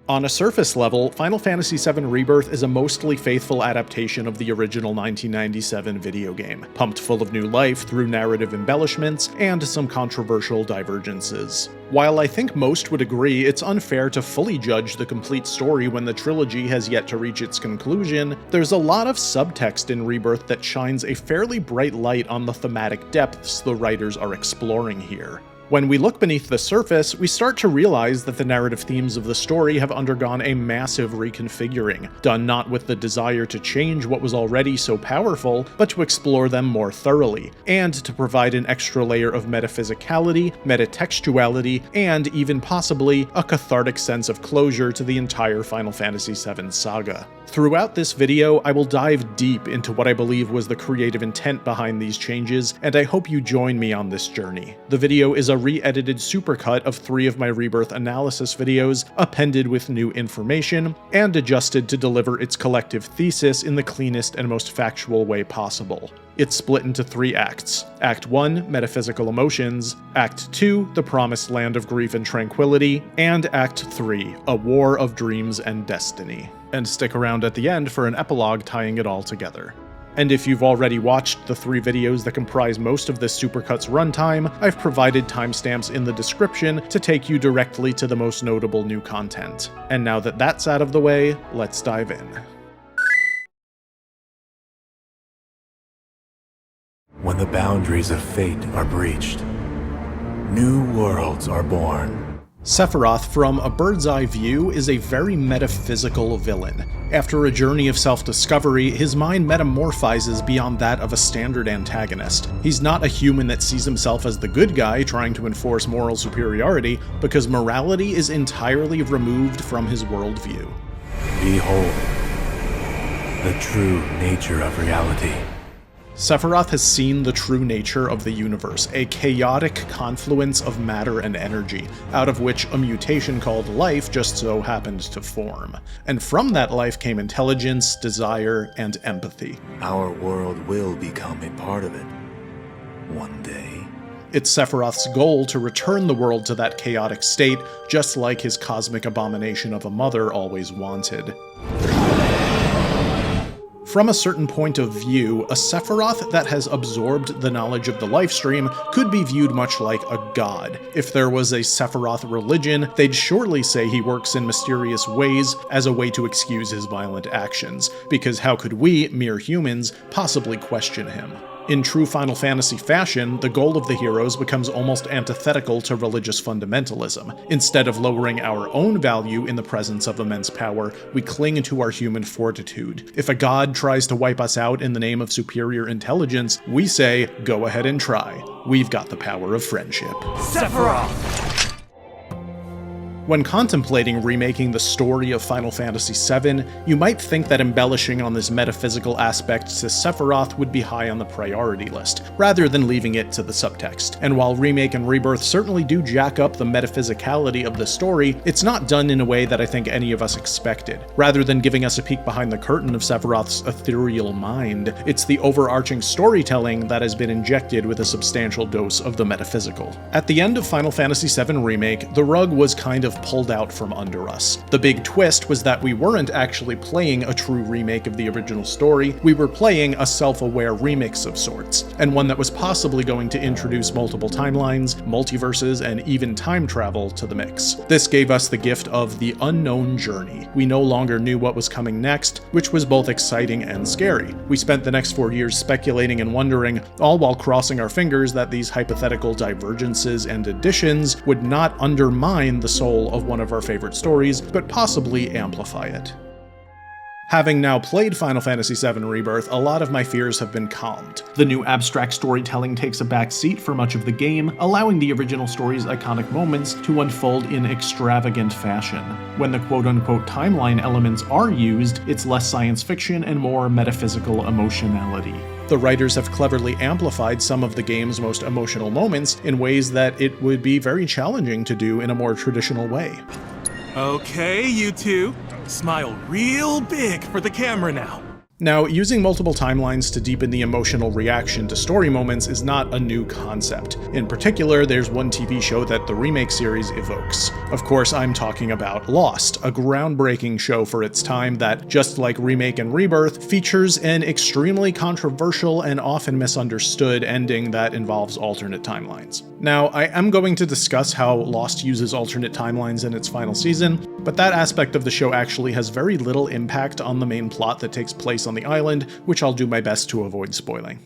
On a surface level, Final Fantasy VII Rebirth is a mostly faithful adaptation of the original 1997 video game, pumped full of new life through narrative embellishments and some controversial divergences. While I think most would agree it's unfair to fully judge the complete story when the trilogy has yet to reach its conclusion, there's a lot of subtext in Rebirth that shines a fairly bright light on the thematic depths the writers are exploring here. When we look beneath the surface, we start to realize that the narrative themes of the story have undergone a massive reconfiguring, done not with the desire to change what was already so powerful, but to explore them more thoroughly, and to provide an extra layer of metaphysicality, metatextuality, and even possibly a cathartic sense of closure to the entire Final Fantasy VII saga. Throughout this video, I will dive deep into what I believe was the creative intent behind these changes, and I hope you join me on this journey. The video is a re-edited supercut of 3 of my Rebirth analysis videos, appended with new information, and adjusted to deliver its collective thesis in the cleanest and most factual way possible. It's split into 3 acts. Act 1, Metaphysical Emotions, Act 2, The Promised Land of Grief and Tranquility, and Act 3, A War of Dreams and Destiny. And stick around at the end for an epilogue tying it all together. And if you've already watched the 3 videos that comprise most of this supercut's runtime, I've provided timestamps in the description to take you directly to the most notable new content. And now that that's out of the way, let's dive in. When the boundaries of fate are breached, new worlds are born. Sephiroth, from a bird's eye view, is a very metaphysical villain. After a journey of self-discovery, his mind metamorphizes beyond that of a standard antagonist. He's not a human that sees himself as the good guy trying to enforce moral superiority, because morality is entirely removed from his worldview. Behold, the true nature of reality. Sephiroth has seen the true nature of the universe, a chaotic confluence of matter and energy, out of which a mutation called life just so happened to form. And from that life came intelligence, desire, and empathy. Our world will become a part of it one day. It's Sephiroth's goal to return the world to that chaotic state, just like his cosmic abomination of a mother always wanted. From a certain point of view, a Sephiroth that has absorbed the knowledge of the lifestream could be viewed much like a god. If there was a Sephiroth religion, they'd surely say he works in mysterious ways as a way to excuse his violent actions, because how could we, mere humans, possibly question him? In true Final Fantasy fashion, the goal of the heroes becomes almost antithetical to religious fundamentalism. Instead of lowering our own value in the presence of immense power, we cling to our human fortitude. If a god tries to wipe us out in the name of superior intelligence, we say, go ahead and try. We've got the power of friendship. Sephiroth! When contemplating remaking the story of Final Fantasy VII, you might think that embellishing on this metaphysical aspect to Sephiroth would be high on the priority list, rather than leaving it to the subtext. And while Remake and Rebirth certainly do jack up the metaphysicality of the story, it's not done in a way that I think any of us expected. Rather than giving us a peek behind the curtain of Sephiroth's ethereal mind, it's the overarching storytelling that has been injected with a substantial dose of the metaphysical. At the end of Final Fantasy VII Remake, the rug was kind of pulled out from under us. The big twist was that we weren't actually playing a true remake of the original story, we were playing a self-aware remix of sorts, and one that was possibly going to introduce multiple timelines, multiverses, and even time travel to the mix. This gave us the gift of the unknown journey. We no longer knew what was coming next, which was both exciting and scary. We spent the next 4 years speculating and wondering, all while crossing our fingers that these hypothetical divergences and additions would not undermine the soul of one of our favorite stories, but possibly amplify it. Having now played Final Fantasy VII Rebirth, a lot of my fears have been calmed. The new abstract storytelling takes a back seat for much of the game, allowing the original story's iconic moments to unfold in extravagant fashion. When the quote-unquote timeline elements are used, it's less science fiction and more metaphysical emotionality. The writers have cleverly amplified some of the game's most emotional moments in ways that it would be very challenging to do in a more traditional way. Okay, you two. Smile real big for the camera now. Now, using multiple timelines to deepen the emotional reaction to story moments is not a new concept. In particular, there's one TV show that the remake series evokes. Of course, I'm talking about Lost, a groundbreaking show for its time that, just like Remake and Rebirth, features an extremely controversial and often misunderstood ending that involves alternate timelines. Now, I am going to discuss how Lost uses alternate timelines in its final season, but that aspect of the show actually has very little impact on the main plot that takes place on the island, which I'll do my best to avoid spoiling.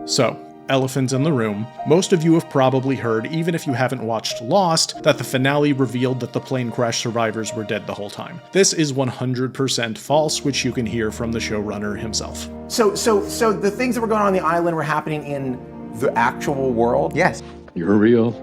So, elephant in the room, most of you have probably heard, even if you haven't watched Lost, that the finale revealed that the plane crash survivors were dead the whole time. This is 100% false, which you can hear from the showrunner himself. So the things that were going on the island were happening in the actual world? Yes. You're real.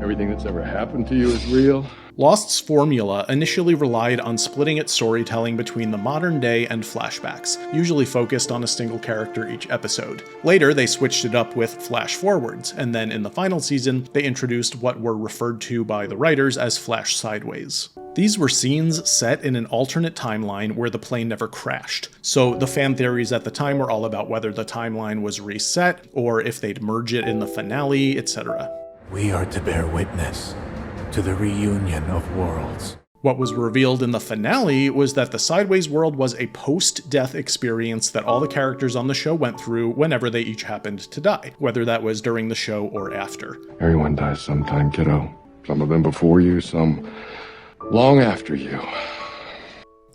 Everything that's ever happened to you is real. Lost's formula initially relied on splitting its storytelling between the modern day and flashbacks, usually focused on a single character each episode. Later, they switched it up with flash forwards, and then in the final season, they introduced what were referred to by the writers as flash sideways. These were scenes set in an alternate timeline where the plane never crashed, so the fan theories at the time were all about whether the timeline was reset, or if they'd merge it in the finale, etc. We are to bear witness to the reunion of worlds. What was revealed in the finale was that the Sideways world was a post-death experience that all the characters on the show went through whenever they each happened to die, whether that was during the show or after. Everyone dies sometime, kiddo. Some of them before you, some long after you.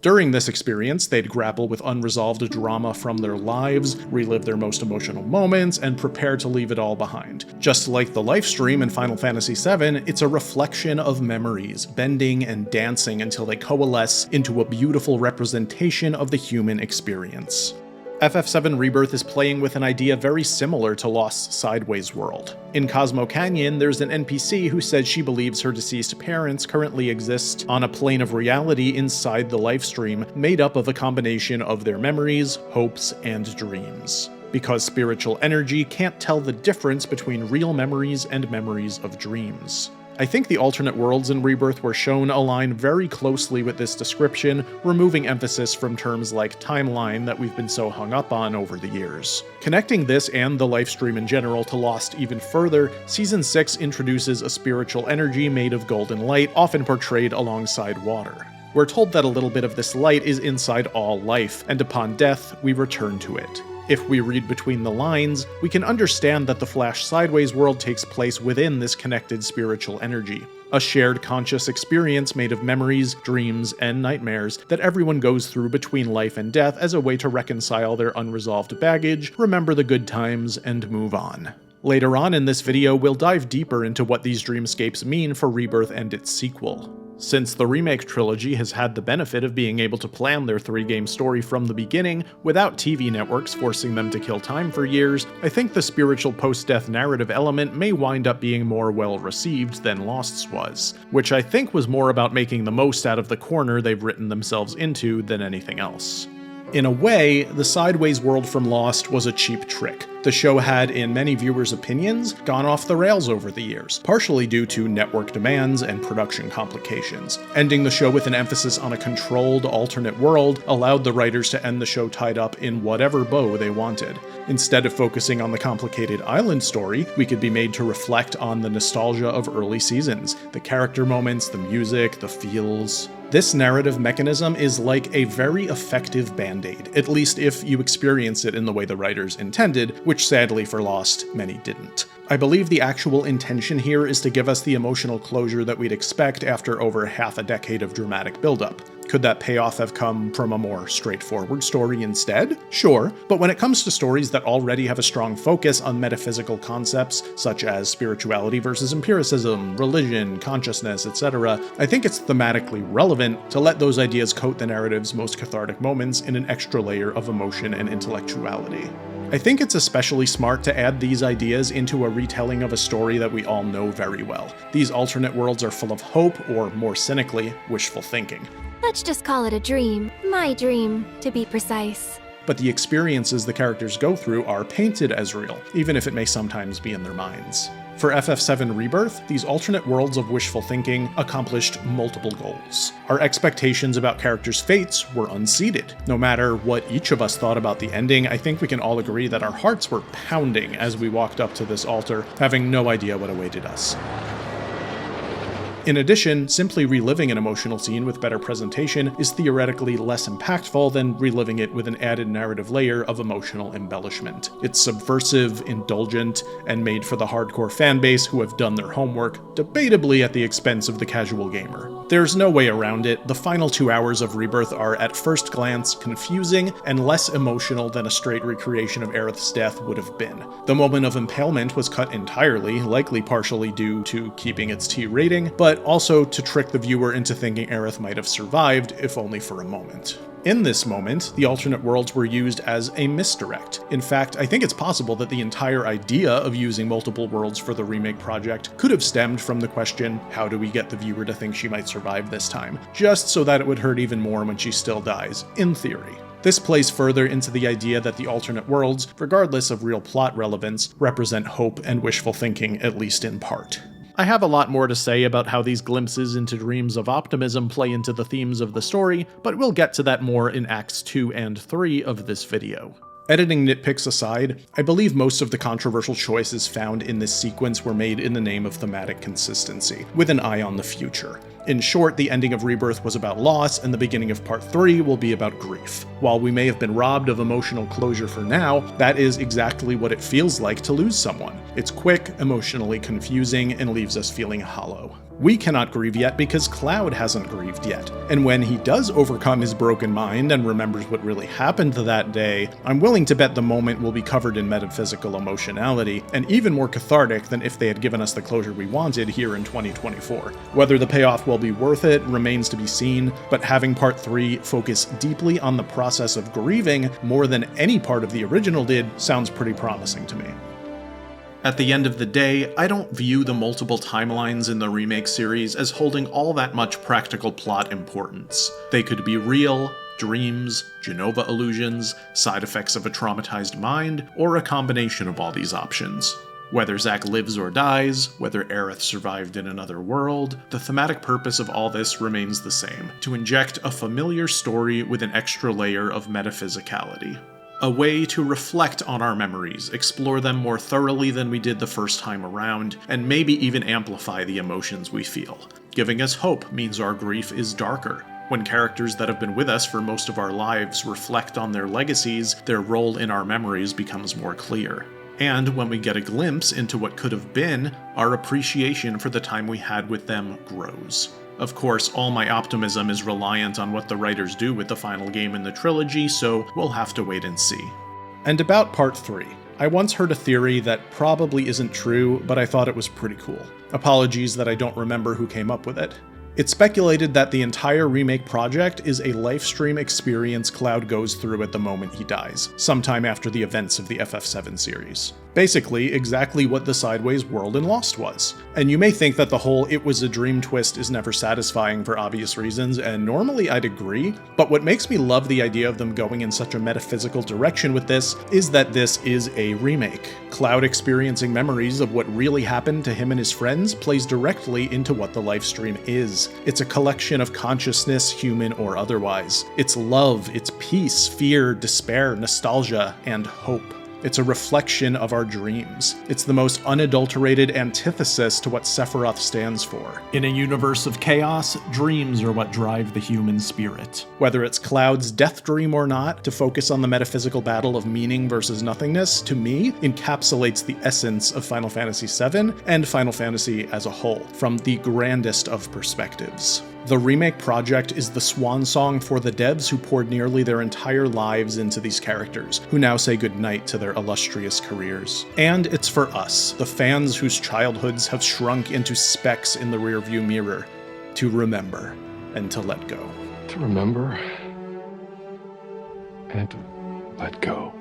During this experience, they'd grapple with unresolved drama from their lives, relive their most emotional moments, and prepare to leave it all behind. Just like the life stream in Final Fantasy VII, it's a reflection of memories, bending and dancing until they coalesce into a beautiful representation of the human experience. FF7 Rebirth is playing with an idea very similar to Lost's Sideways world. In Cosmo Canyon, there's an NPC who says she believes her deceased parents currently exist on a plane of reality inside the lifestream, made up of a combination of their memories, hopes, and dreams. Because spiritual energy can't tell the difference between real memories and memories of dreams. I think the alternate worlds in Rebirth were shown align very closely with this description, removing emphasis from terms like timeline that we've been so hung up on over the years. Connecting this and the lifestream in general to Lost even further, Season 6 introduces a spiritual energy made of golden light, often portrayed alongside water. We're told that a little bit of this light is inside all life, and upon death, we return to it. If we read between the lines, we can understand that the Flash Sideways world takes place within this connected spiritual energy. A shared conscious experience made of memories, dreams, and nightmares that everyone goes through between life and death as a way to reconcile their unresolved baggage, remember the good times, and move on. Later on in this video, we'll dive deeper into what these dreamscapes mean for Rebirth and its sequel. Since the remake trilogy has had the benefit of being able to plan their 3-game story from the beginning, without TV networks forcing them to kill time for years, I think the spiritual post-death narrative element may wind up being more well-received than Lost's was, which I think was more about making the most out of the corner they've written themselves into than anything else. In a way, the Sideways world from Lost was a cheap trick. The show had, in many viewers' opinions, gone off the rails over the years, partially due to network demands and production complications. Ending the show with an emphasis on a controlled, alternate world allowed the writers to end the show tied up in whatever bow they wanted. Instead of focusing on the complicated island story, we could be made to reflect on the nostalgia of early seasons, the character moments, the music, the feels. This narrative mechanism is like a very effective band-aid, at least if you experience it in the way the writers intended, which sadly for Lost, many didn't. I believe the actual intention here is to give us the emotional closure that we'd expect after over half a decade of dramatic buildup. Could that payoff have come from a more straightforward story instead? Sure, but when it comes to stories that already have a strong focus on metaphysical concepts such as spirituality versus empiricism, religion, consciousness, etc., I think it's thematically relevant to let those ideas coat the narrative's most cathartic moments in an extra layer of emotion and intellectuality. I think it's especially smart to add these ideas into a retelling of a story that we all know very well. These alternate worlds are full of hope, or more cynically, wishful thinking. Let's just call it a dream. My dream, to be precise. But the experiences the characters go through are painted as real, even if it may sometimes be in their minds. For FF7 Rebirth, these alternate worlds of wishful thinking accomplished multiple goals. Our expectations about characters' fates were unseated. No matter what each of us thought about the ending, I think we can all agree that our hearts were pounding as we walked up to this altar, having no idea what awaited us. In addition, simply reliving an emotional scene with better presentation is theoretically less impactful than reliving it with an added narrative layer of emotional embellishment. It's subversive, indulgent, and made for the hardcore fanbase who have done their homework, debatably at the expense of the casual gamer. There's no way around it. The final 2 hours of Rebirth are, at first glance, confusing and less emotional than a straight recreation of Aerith's death would have been. The moment of impalement was cut entirely, likely partially due to keeping its T rating, but also to trick the viewer into thinking Aerith might have survived, if only for a moment. In this moment, the alternate worlds were used as a misdirect. In fact, I think it's possible that the entire idea of using multiple worlds for the remake project could have stemmed from the question, how do we get the viewer to think she might survive this time? Just so that it would hurt even more when she still dies, in theory. This plays further into the idea that the alternate worlds, regardless of real plot relevance, represent hope and wishful thinking, at least in part. I have a lot more to say about how these glimpses into dreams of optimism play into the themes of the story, but we'll get to that more in Acts 2 and 3 of this video. Editing nitpicks aside, I believe most of the controversial choices found in this sequence were made in the name of thematic consistency, with an eye on the future. In short, the ending of Rebirth was about loss, and the beginning of Part 3 will be about grief. While we may have been robbed of emotional closure for now, that is exactly what it feels like to lose someone. It's quick, emotionally confusing, and leaves us feeling hollow. We cannot grieve yet because Cloud hasn't grieved yet, and when he does overcome his broken mind and remembers what really happened that day, I'm willing to bet the moment will be covered in metaphysical emotionality, and even more cathartic than if they had given us the closure we wanted here in 2024. Whether the payoff will be worth it remains to be seen, but having Part 3 focus deeply on the process of grieving more than any part of the original did sounds pretty promising to me. At the end of the day, I don't view the multiple timelines in the remake series as holding all that much practical plot importance. They could be real, dreams, Genova illusions, side effects of a traumatized mind, or a combination of all these options. Whether Zack lives or dies, whether Aerith survived in another world, the thematic purpose of all this remains the same: to inject a familiar story with an extra layer of metaphysicality. A way to reflect on our memories, explore them more thoroughly than we did the first time around, and maybe even amplify the emotions we feel. Giving us hope means our grief is darker. When characters that have been with us for most of our lives reflect on their legacies, their role in our memories becomes more clear. And when we get a glimpse into what could have been, our appreciation for the time we had with them grows. Of course, all my optimism is reliant on what the writers do with the final game in the trilogy, so we'll have to wait and see. And about Part 3. I once heard a theory that probably isn't true, but I thought it was pretty cool. Apologies that I don't remember who came up with it. It's speculated that the entire remake project is a livestream experience Cloud goes through at the moment he dies, sometime after the events of the FF7 series. Basically, exactly what the Sideways world in Lost was. And you may think that the whole "it was a dream" twist is never satisfying for obvious reasons, and normally I'd agree, but what makes me love the idea of them going in such a metaphysical direction with this is that this is a remake. Cloud experiencing memories of what really happened to him and his friends plays directly into what the livestream is. It's a collection of consciousness, human or otherwise. It's love, it's peace, fear, despair, nostalgia, and hope. It's a reflection of our dreams. It's the most unadulterated antithesis to what Sephiroth stands for. In a universe of chaos, dreams are what drive the human spirit. Whether it's Cloud's death dream or not, to focus on the metaphysical battle of meaning versus nothingness, to me, encapsulates the essence of Final Fantasy VII and Final Fantasy as a whole, from the grandest of perspectives. The remake project is the swan song for the devs who poured nearly their entire lives into these characters, who now say goodnight to their illustrious careers. And it's for us, the fans whose childhoods have shrunk into specks in the rearview mirror, to remember and to let go. To remember and to let go.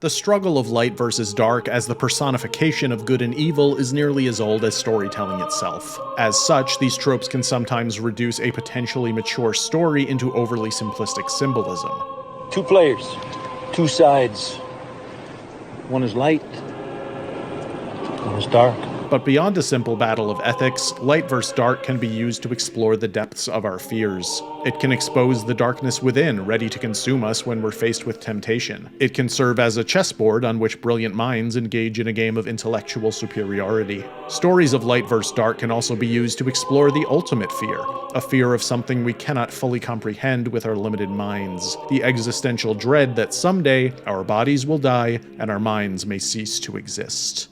The struggle of light versus dark as the personification of good and evil is nearly as old as storytelling itself. As such, these tropes can sometimes reduce a potentially mature story into overly simplistic symbolism. Two players, two sides. One is light, one is dark. But beyond a simple battle of ethics, light versus dark can be used to explore the depths of our fears. It can expose the darkness within, ready to consume us when we're faced with temptation. It can serve as a chessboard on which brilliant minds engage in a game of intellectual superiority. Stories of light versus dark can also be used to explore the ultimate fear, a fear of something we cannot fully comprehend with our limited minds, the existential dread that someday our bodies will die and our minds may cease to exist.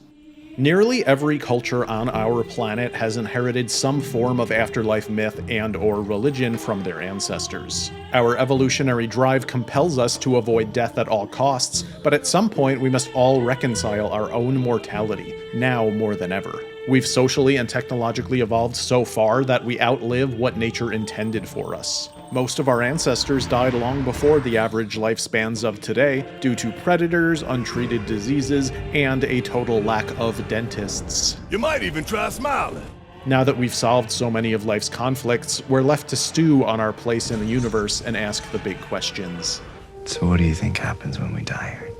Nearly every culture on our planet has inherited some form of afterlife myth and/or religion from their ancestors. Our evolutionary drive compels us to avoid death at all costs, but at some point we must all reconcile our own mortality, now more than ever. We've socially and technologically evolved so far that we outlive what nature intended for us. Most of our ancestors died long before the average lifespans of today due to predators, untreated diseases, and a total lack of dentists. You might even try smiling. Now that we've solved so many of life's conflicts, we're left to stew on our place in the universe and ask the big questions. So what do you think happens when we die here?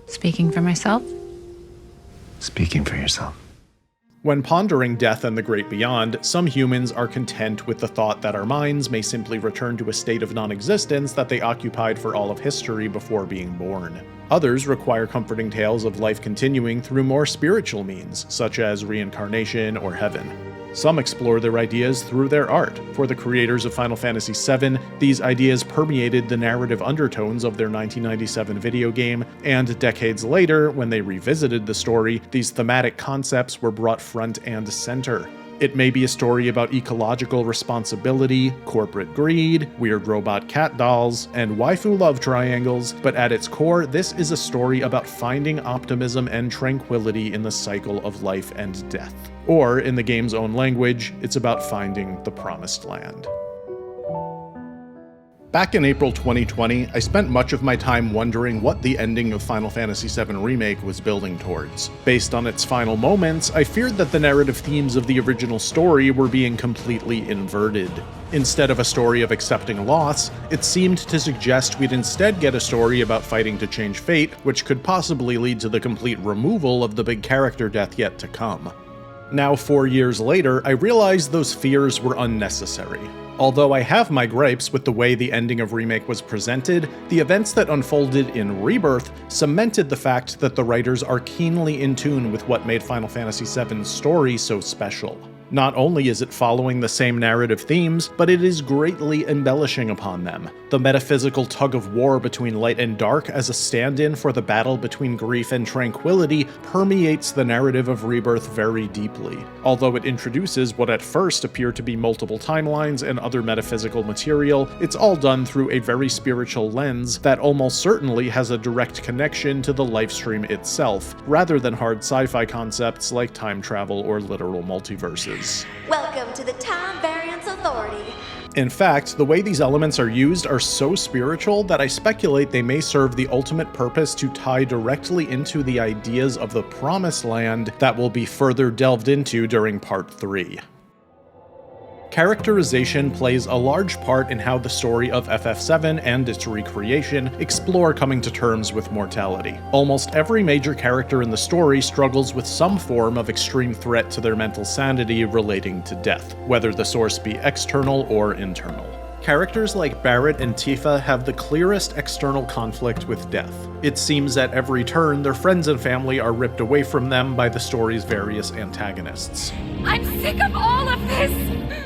Speaking for myself? Speaking for yourself. When pondering death and the great beyond, some humans are content with the thought that our minds may simply return to a state of non-existence that they occupied for all of history before being born. Others require comforting tales of life continuing through more spiritual means, such as reincarnation or heaven. Some explore their ideas through their art. For the creators of Final Fantasy VII, these ideas permeated the narrative undertones of their 1997 video game, and decades later, when they revisited the story, these thematic concepts were brought front and center. It may be a story about ecological responsibility, corporate greed, weird robot cat dolls, and waifu love triangles, but at its core, this is a story about finding optimism and tranquility in the cycle of life and death. Or, in the game's own language, it's about finding the promised land. Back in April 2020, I spent much of my time wondering what the ending of Final Fantasy VII Remake was building towards. Based on its final moments, I feared that the narrative themes of the original story were being completely inverted. Instead of a story of accepting loss, it seemed to suggest we'd instead get a story about fighting to change fate, which could possibly lead to the complete removal of the big character death yet to come. Now, 4 years later, I realized those fears were unnecessary. Although I have my gripes with the way the ending of Remake was presented, the events that unfolded in Rebirth cemented the fact that the writers are keenly in tune with what made Final Fantasy VII's story so special. Not only is it following the same narrative themes, but it is greatly embellishing upon them. The metaphysical tug-of-war between light and dark as a stand-in for the battle between grief and tranquility permeates the narrative of Rebirth very deeply. Although it introduces what at first appear to be multiple timelines and other metaphysical material, it's all done through a very spiritual lens that almost certainly has a direct connection to the lifestream itself, rather than hard sci-fi concepts like time travel or literal multiverses. Welcome to the Time Variance Authority. In fact, the way these elements are used are so spiritual that I speculate they may serve the ultimate purpose to tie directly into the ideas of the Promised Land that will be further delved into during Part 3. Characterization plays a large part in how the story of FF7 and its recreation explore coming to terms with mortality. Almost every major character in the story struggles with some form of extreme threat to their mental sanity relating to death, whether the source be external or internal. Characters like Barret and Tifa have the clearest external conflict with death. It seems at every turn their friends and family are ripped away from them by the story's various antagonists. I'm sick of all of this!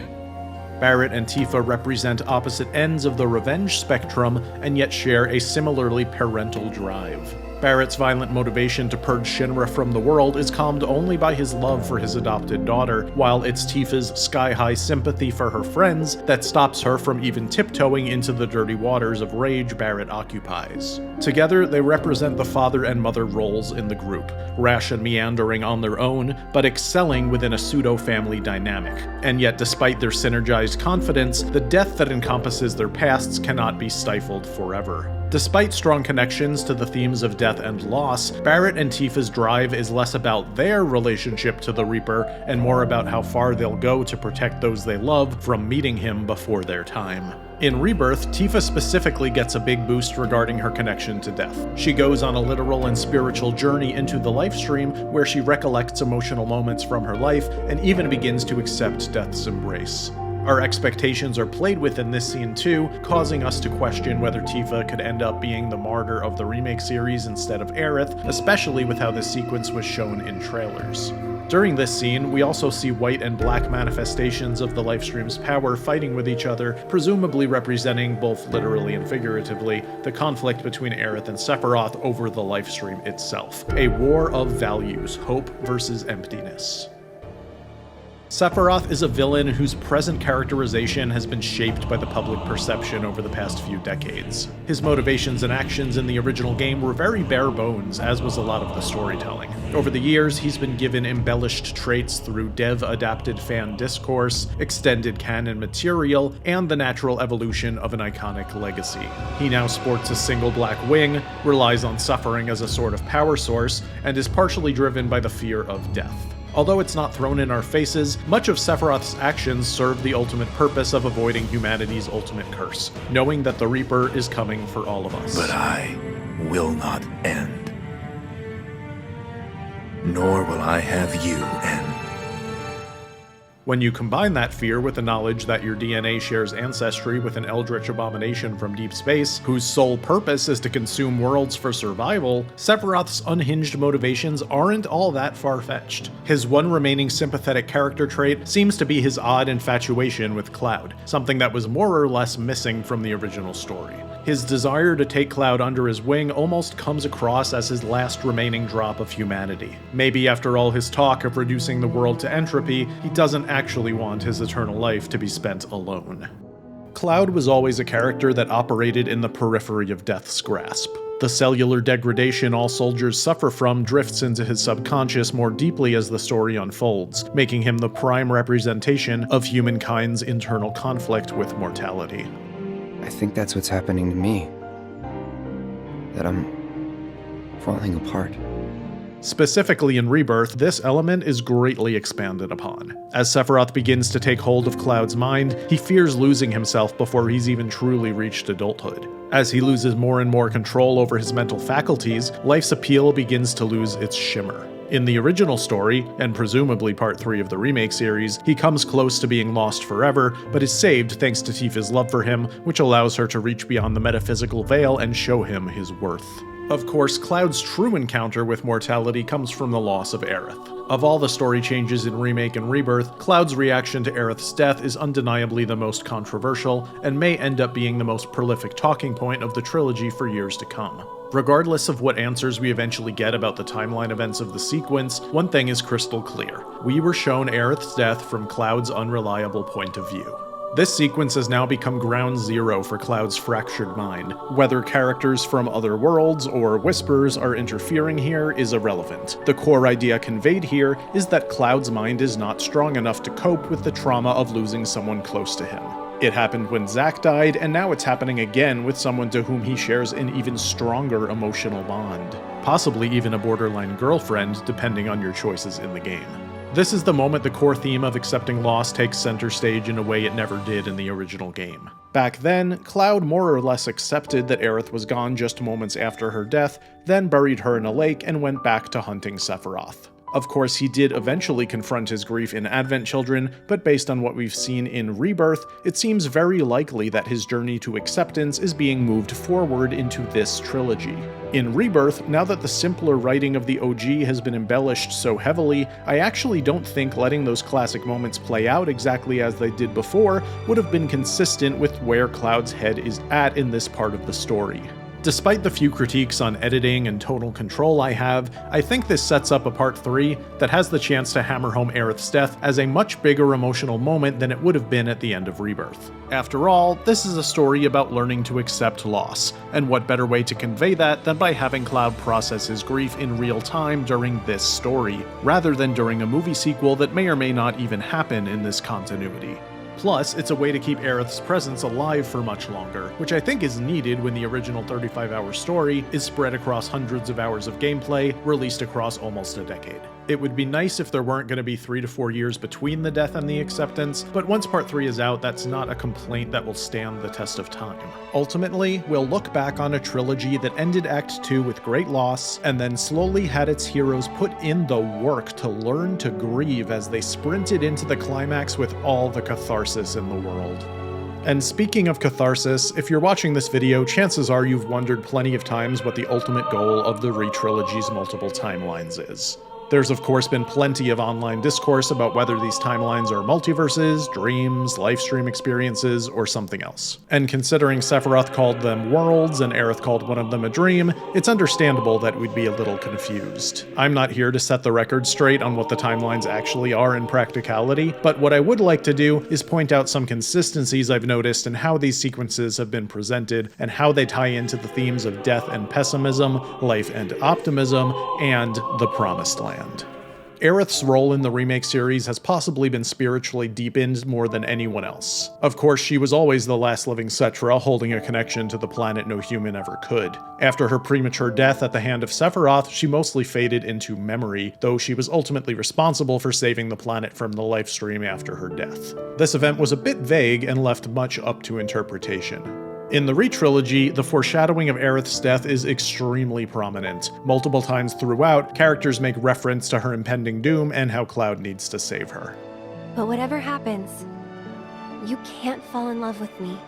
Barret and Tifa represent opposite ends of the revenge spectrum and yet share a similarly parental drive. Barret's violent motivation to purge Shinra from the world is calmed only by his love for his adopted daughter, while it's Tifa's sky-high sympathy for her friends that stops her from even tiptoeing into the dirty waters of rage Barret occupies. Together, they represent the father and mother roles in the group, rash and meandering on their own, but excelling within a pseudo-family dynamic. And yet, despite their synergized confidence, the death that encompasses their pasts cannot be stifled forever. Despite strong connections to the themes of death and loss, Barrett and Tifa's drive is less about their relationship to the Reaper and more about how far they'll go to protect those they love from meeting him before their time. In Rebirth, Tifa specifically gets a big boost regarding her connection to death. She goes on a literal and spiritual journey into the Lifestream, where she recollects emotional moments from her life and even begins to accept death's embrace. Our expectations are played with in this scene too, causing us to question whether Tifa could end up being the martyr of the remake series instead of Aerith, especially with how this sequence was shown in trailers. During this scene, we also see white and black manifestations of the Lifestream's power fighting with each other, presumably representing, both literally and figuratively, the conflict between Aerith and Sephiroth over the Lifestream itself. A war of values, hope versus emptiness. Sephiroth is a villain whose present characterization has been shaped by the public perception over the past few decades. His motivations and actions in the original game were very bare bones, as was a lot of the storytelling. Over the years, he's been given embellished traits through dev-adapted fan discourse, extended canon material, and the natural evolution of an iconic legacy. He now sports a single black wing, relies on suffering as a sort of power source, and is partially driven by the fear of death. Although it's not thrown in our faces, much of Sephiroth's actions serve the ultimate purpose of avoiding humanity's ultimate curse, knowing that the Reaper is coming for all of us. But I will not end. Nor will I have you end. When you combine that fear with the knowledge that your DNA shares ancestry with an eldritch abomination from deep space, whose sole purpose is to consume worlds for survival, Sephiroth's unhinged motivations aren't all that far-fetched. His one remaining sympathetic character trait seems to be his odd infatuation with Cloud, something that was more or less missing from the original story. His desire to take Cloud under his wing almost comes across as his last remaining drop of humanity. Maybe after all his talk of reducing the world to entropy, he doesn't actually want his eternal life to be spent alone. Cloud was always a character that operated in the periphery of death's grasp. The cellular degradation all soldiers suffer from drifts into his subconscious more deeply as the story unfolds, making him the prime representation of humankind's internal conflict with mortality. I think that's what's happening to me. That I'm falling apart. Specifically in Rebirth, this element is greatly expanded upon. As Sephiroth begins to take hold of Cloud's mind, he fears losing himself before he's even truly reached adulthood. As he loses more and more control over his mental faculties, life's appeal begins to lose its shimmer. In the original story, and presumably part 3 of the remake series, he comes close to being lost forever, but is saved thanks to Tifa's love for him, which allows her to reach beyond the metaphysical veil and show him his worth. Of course, Cloud's true encounter with mortality comes from the loss of Aerith. Of all the story changes in Remake and Rebirth, Cloud's reaction to Aerith's death is undeniably the most controversial, and may end up being the most prolific talking point of the trilogy for years to come. Regardless of what answers we eventually get about the timeline events of the sequence, one thing is crystal clear. We were shown Aerith's death from Cloud's unreliable point of view. This sequence has now become ground zero for Cloud's fractured mind. Whether characters from other worlds or whispers are interfering here is irrelevant. The core idea conveyed here is that Cloud's mind is not strong enough to cope with the trauma of losing someone close to him. It happened when Zack died, and now it's happening again with someone to whom he shares an even stronger emotional bond. Possibly even a borderline girlfriend, depending on your choices in the game. This is the moment the core theme of accepting loss takes center stage in a way it never did in the original game. Back then, Cloud more or less accepted that Aerith was gone just moments after her death, then buried her in a lake and went back to hunting Sephiroth. Of course, he did eventually confront his grief in Advent Children, but based on what we've seen in Rebirth, it seems very likely that his journey to acceptance is being moved forward into this trilogy. In Rebirth, now that the simpler writing of the OG has been embellished so heavily, I actually don't think letting those classic moments play out exactly as they did before would have been consistent with where Cloud's head is at in this part of the story. Despite the few critiques on editing and tonal control I have, I think this sets up a part 3 that has the chance to hammer home Aerith's death as a much bigger emotional moment than it would have been at the end of Rebirth. After all, this is a story about learning to accept loss, and what better way to convey that than by having Cloud process his grief in real time during this story, rather than during a movie sequel that may or may not even happen in this continuity. Plus, it's a way to keep Aerith's presence alive for much longer, which I think is needed when the original 35-hour story is spread across hundreds of hours of gameplay, released across almost a decade. It would be nice if there weren't going to be 3 to 4 years between the death and the acceptance, but once Part 3 is out, that's not a complaint that will stand the test of time. Ultimately, we'll look back on a trilogy that ended Act 2 with great loss, and then slowly had its heroes put in the work to learn to grieve as they sprinted into the climax with all the catharsis in the world. And speaking of catharsis, if you're watching this video, chances are you've wondered plenty of times what the ultimate goal of the re-trilogy's multiple timelines is. There's of course been plenty of online discourse about whether these timelines are multiverses, dreams, livestream experiences, or something else. And considering Sephiroth called them worlds and Aerith called one of them a dream, it's understandable that we'd be a little confused. I'm not here to set the record straight on what the timelines actually are in practicality, but what I would like to do is point out some consistencies I've noticed in how these sequences have been presented and how they tie into the themes of death and pessimism, life and optimism, and the Promised Land. Aerith's role in the remake series has possibly been spiritually deepened more than anyone else. Of course, she was always the last living Cetra holding a connection to the planet no human ever could. After her premature death at the hand of Sephiroth, she mostly faded into memory, though she was ultimately responsible for saving the planet from the lifestream after her death. This event was a bit vague and left much up to interpretation. In the re-trilogy, the foreshadowing of Aerith's death is extremely prominent. Multiple times throughout, characters make reference to her impending doom and how Cloud needs to save her. But whatever happens, you can't fall in love with me.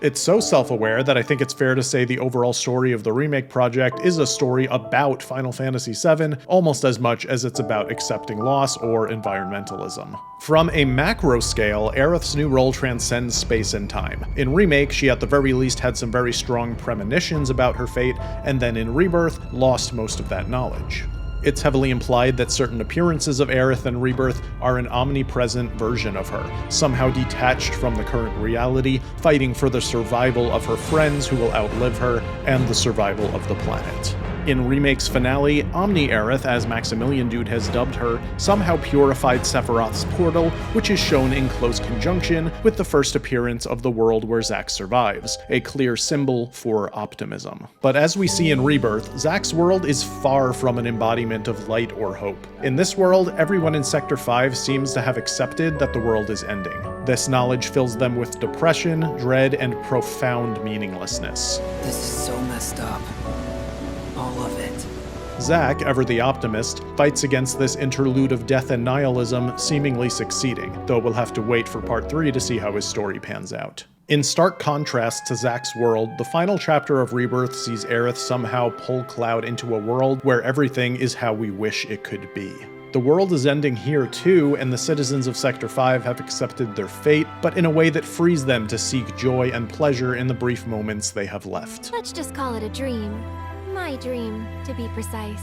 It's so self-aware that I think it's fair to say the overall story of the remake project is a story about Final Fantasy VII almost as much as it's about accepting loss or environmentalism. From a macro scale, Aerith's new role transcends space and time. In Remake, she at the very least had some very strong premonitions about her fate, and then in Rebirth, lost most of that knowledge. It's heavily implied that certain appearances of Aerith in Rebirth are an omnipresent version of her, somehow detached from the current reality, fighting for the survival of her friends who will outlive her, and the survival of the planet. In Remake's finale, Omni-Aerith, as Maximilian Dood has dubbed her, somehow purified Sephiroth's portal, which is shown in close conjunction with the first appearance of the world where Zack survives, a clear symbol for optimism. But as we see in Rebirth, Zack's world is far from an embodiment of light or hope. In this world, everyone in Sector 5 seems to have accepted that the world is ending. This knowledge fills them with depression, dread, and profound meaninglessness. This is so messed up. All of it. Zack, ever the optimist, fights against this interlude of death and nihilism, seemingly succeeding, though we'll have to wait for Part 3 to see how his story pans out. In stark contrast to Zack's world, the final chapter of Rebirth sees Aerith somehow pull Cloud into a world where everything is how we wish it could be. The world is ending here too, and the citizens of Sector 5 have accepted their fate, but in a way that frees them to seek joy and pleasure in the brief moments they have left. Let's just call it a dream. My dream, to be precise.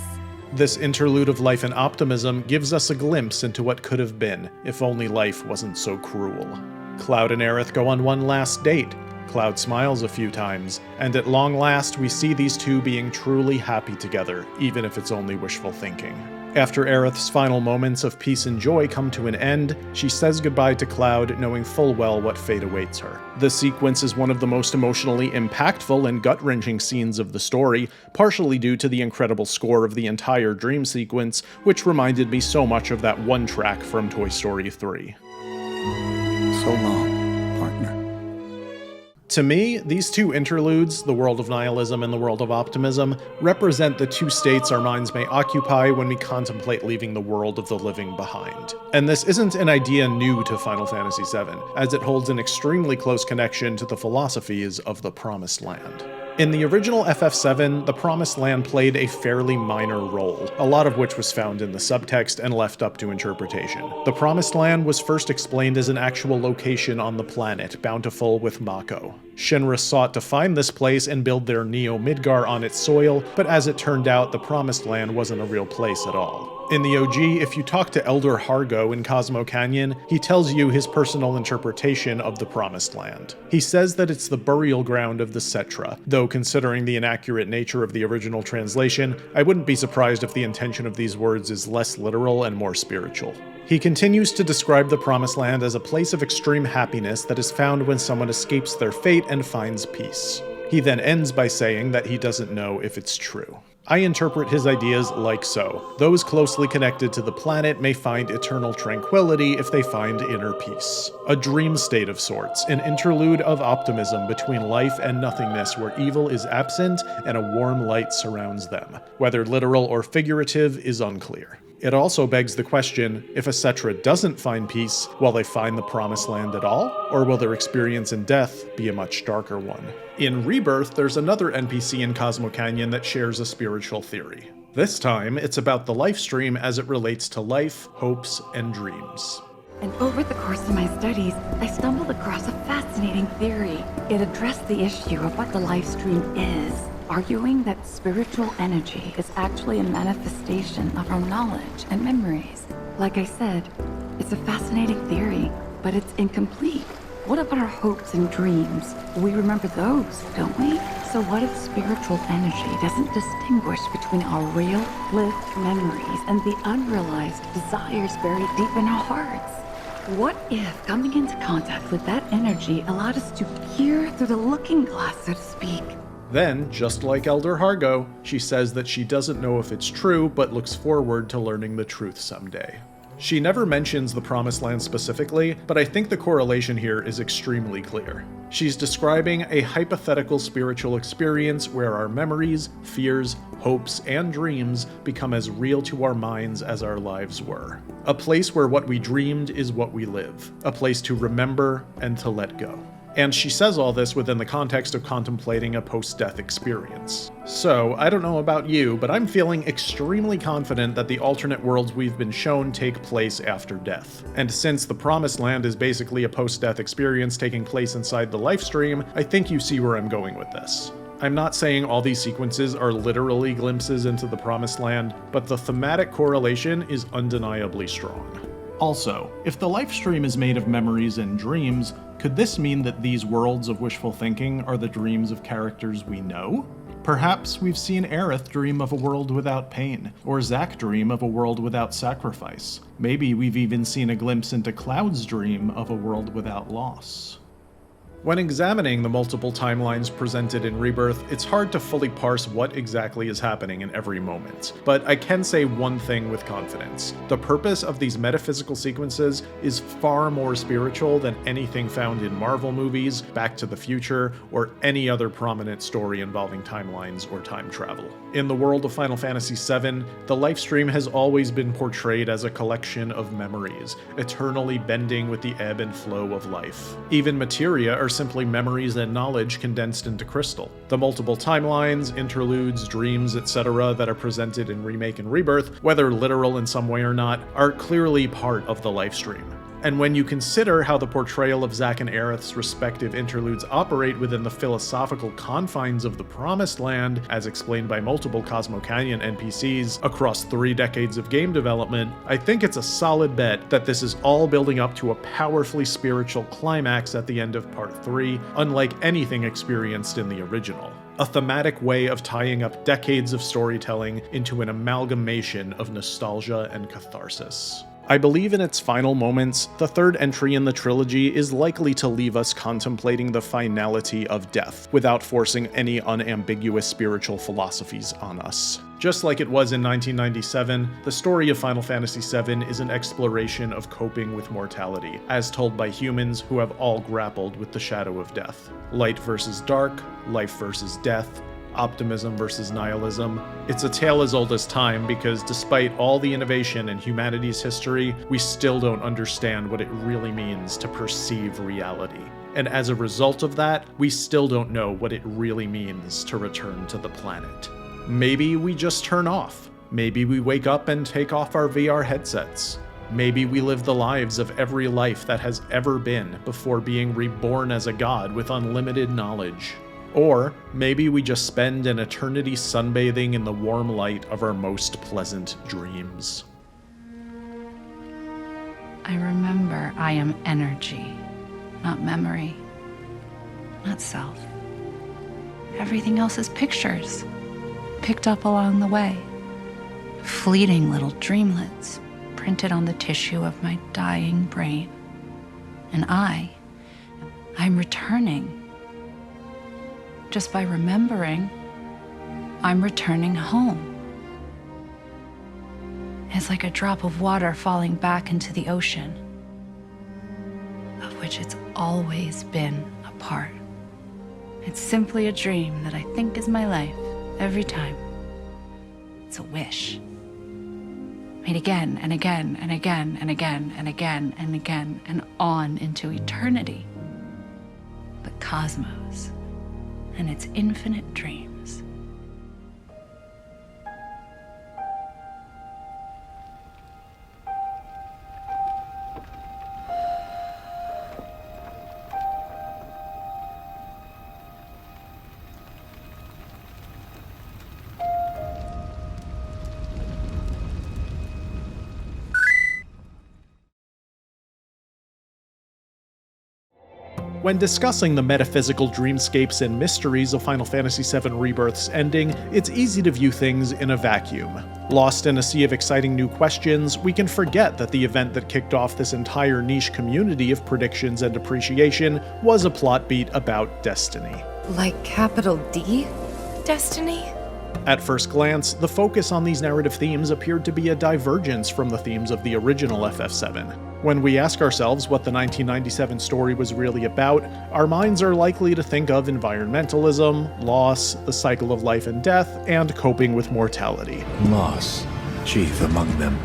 This interlude of life and optimism gives us a glimpse into what could have been, if only life wasn't so cruel. Cloud and Aerith go on one last date. Cloud smiles a few times, and at long last we see these two being truly happy together, even if it's only wishful thinking. After Aerith's final moments of peace and joy come to an end, she says goodbye to Cloud, knowing full well what fate awaits her. The sequence is one of the most emotionally impactful and gut-wrenching scenes of the story, partially due to the incredible score of the entire dream sequence, which reminded me so much of that one track from Toy Story 3. So long, partner. To me, these two interludes, the world of nihilism and the world of optimism, represent the two states our minds may occupy when we contemplate leaving the world of the living behind. And this isn't an idea new to Final Fantasy VII, as it holds an extremely close connection to the philosophies of the Promised Land. In the original FF7, the Promised Land played a fairly minor role, a lot of which was found in the subtext and left up to interpretation. The Promised Land was first explained as an actual location on the planet, bountiful with Mako. Shinra sought to find this place and build their Neo Midgar on its soil, but as it turned out, the Promised Land wasn't a real place at all. In the OG, if you talk to Elder Hargo in Cosmo Canyon, he tells you his personal interpretation of the Promised Land. He says that it's the burial ground of the Cetra, though considering the inaccurate nature of the original translation, I wouldn't be surprised if the intention of these words is less literal and more spiritual. He continues to describe the Promised Land as a place of extreme happiness that is found when someone escapes their fate and finds peace. He then ends by saying that he doesn't know if it's true. I interpret his ideas like so. Those closely connected to the planet may find eternal tranquility if they find inner peace. A dream state of sorts, an interlude of optimism between life and nothingness where evil is absent and a warm light surrounds them. Whether literal or figurative is unclear. It also begs the question, if a Cetra doesn't find peace, will they find the Promised Land at all? Or will their experience in death be a much darker one? In Rebirth, there's another NPC in Cosmo Canyon that shares a spiritual theory. This time, it's about the life stream as it relates to life, hopes, and dreams. And over the course of my studies, I stumbled across a fascinating theory. It addressed the issue of what the life stream is, arguing that spiritual energy is actually a manifestation of our knowledge and memories. Like I said, it's a fascinating theory, but it's incomplete. What about our hopes and dreams? We remember those, don't we? So what if spiritual energy doesn't distinguish between our real, lived memories and the unrealized desires buried deep in our hearts? What if coming into contact with that energy allowed us to peer through the looking glass, so to speak? Then, just like Elder Hargo, she says that she doesn't know if it's true, but looks forward to learning the truth someday. She never mentions the Promised Land specifically, but I think the correlation here is extremely clear. She's describing a hypothetical spiritual experience where our memories, fears, hopes, and dreams become as real to our minds as our lives were. A place where what we dreamed is what we live. A place to remember and to let go. And she says all this within the context of contemplating a post-death experience. So, I don't know about you, but I'm feeling extremely confident that the alternate worlds we've been shown take place after death. And since the Promised Land is basically a post-death experience taking place inside the life stream, I think you see where I'm going with this. I'm not saying all these sequences are literally glimpses into the Promised Land, but the thematic correlation is undeniably strong. Also, if the life stream is made of memories and dreams, could this mean that these worlds of wishful thinking are the dreams of characters we know? Perhaps we've seen Aerith dream of a world without pain, or Zack dream of a world without sacrifice. Maybe we've even seen a glimpse into Cloud's dream of a world without loss. When examining the multiple timelines presented in Rebirth, it's hard to fully parse what exactly is happening in every moment. But I can say one thing with confidence. The purpose of these metaphysical sequences is far more spiritual than anything found in Marvel movies, Back to the Future, or any other prominent story involving timelines or time travel. In the world of Final Fantasy VII, the life stream has always been portrayed as a collection of memories, eternally bending with the ebb and flow of life. Even materia are simply memories and knowledge condensed into crystal. The multiple timelines, interludes, dreams, etc. that are presented in Remake and Rebirth, whether literal in some way or not, are clearly part of the life stream. And when you consider how the portrayal of Zack and Aerith's respective interludes operate within the philosophical confines of the Promised Land, as explained by multiple Cosmo Canyon NPCs across 3 decades of game development, I think it's a solid bet that this is all building up to a powerfully spiritual climax at the end of Part 3, unlike anything experienced in the original. A thematic way of tying up decades of storytelling into an amalgamation of nostalgia and catharsis. I believe in its final moments, the third entry in the trilogy is likely to leave us contemplating the finality of death, without forcing any unambiguous spiritual philosophies on us. Just like it was in 1997, the story of Final Fantasy VII is an exploration of coping with mortality, as told by humans who have all grappled with the shadow of death. Light versus dark, life versus death, optimism versus nihilism. It's a tale as old as time because despite all the innovation in humanity's history, we still don't understand what it really means to perceive reality. And as a result of that, we still don't know what it really means to return to the planet. Maybe we just turn off. Maybe we wake up and take off our VR headsets. Maybe we live the lives of every life that has ever been before being reborn as a god with unlimited knowledge. Or maybe we just spend an eternity sunbathing in the warm light of our most pleasant dreams. I remember I am energy, not memory, not self. Everything else is pictures, picked up along the way. Fleeting little dreamlets printed on the tissue of my dying brain. And I'm returning. Just by remembering, I'm returning home. It's like a drop of water falling back into the ocean, of which it's always been a part. It's simply a dream that I think is my life every time. It's a wish. Made again and again and again and again and again and again and on into eternity. The cosmos and its infinite dreams. When discussing the metaphysical dreamscapes and mysteries of Final Fantasy VII Rebirth's ending, it's easy to view things in a vacuum. Lost in a sea of exciting new questions, we can forget that the event that kicked off this entire niche community of predictions and appreciation was a plot beat about destiny. Like capital D? Destiny? At first glance, the focus on these narrative themes appeared to be a divergence from the themes of the original FF7. When we ask ourselves what the 1997 story was really about, our minds are likely to think of environmentalism, loss, the cycle of life and death, and coping with mortality. Loss, chief among them.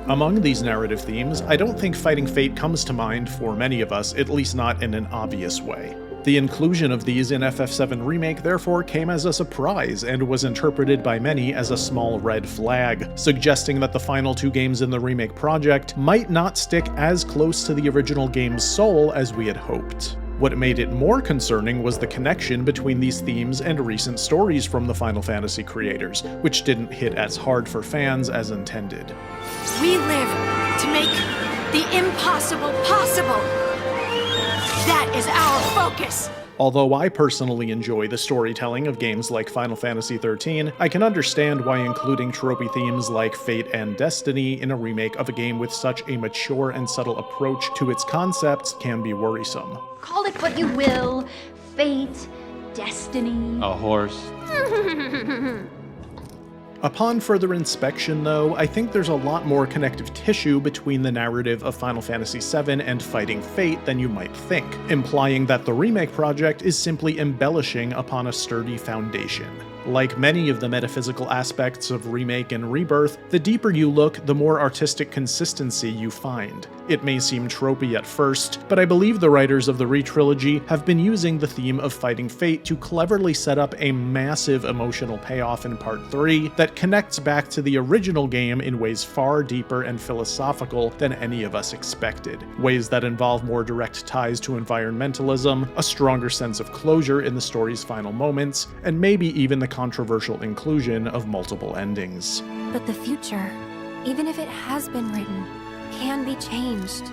Among these narrative themes, I don't think fighting fate comes to mind for many of us, at least not in an obvious way. The inclusion of these in FF7 Remake therefore came as a surprise and was interpreted by many as a small red flag, suggesting that the final two games in the remake project might not stick as close to the original game's soul as we had hoped. What made it more concerning was the connection between these themes and recent stories from the Final Fantasy creators, which didn't hit as hard for fans as intended. We live to make the impossible possible. That is our focus! Although I personally enjoy the storytelling of games like Final Fantasy XIII, I can understand why including tropey themes like fate and destiny in a remake of a game with such a mature and subtle approach to its concepts can be worrisome. Call it what you will, fate, destiny. A horse. Upon further inspection, though, I think there's a lot more connective tissue between the narrative of Final Fantasy VII and Fighting Fate than you might think, implying that the remake project is simply embellishing upon a sturdy foundation. Like many of the metaphysical aspects of Remake and Rebirth, the deeper you look, the more artistic consistency you find. It may seem tropey at first, but I believe the writers of the re-trilogy have been using the theme of Fighting Fate to cleverly set up a massive emotional payoff in Part 3 that connects back to the original game in ways far deeper and philosophical than any of us expected. Ways that involve more direct ties to environmentalism, a stronger sense of closure in the story's final moments, and maybe even the controversial inclusion of multiple endings. But the future, even if it has been written, can be changed.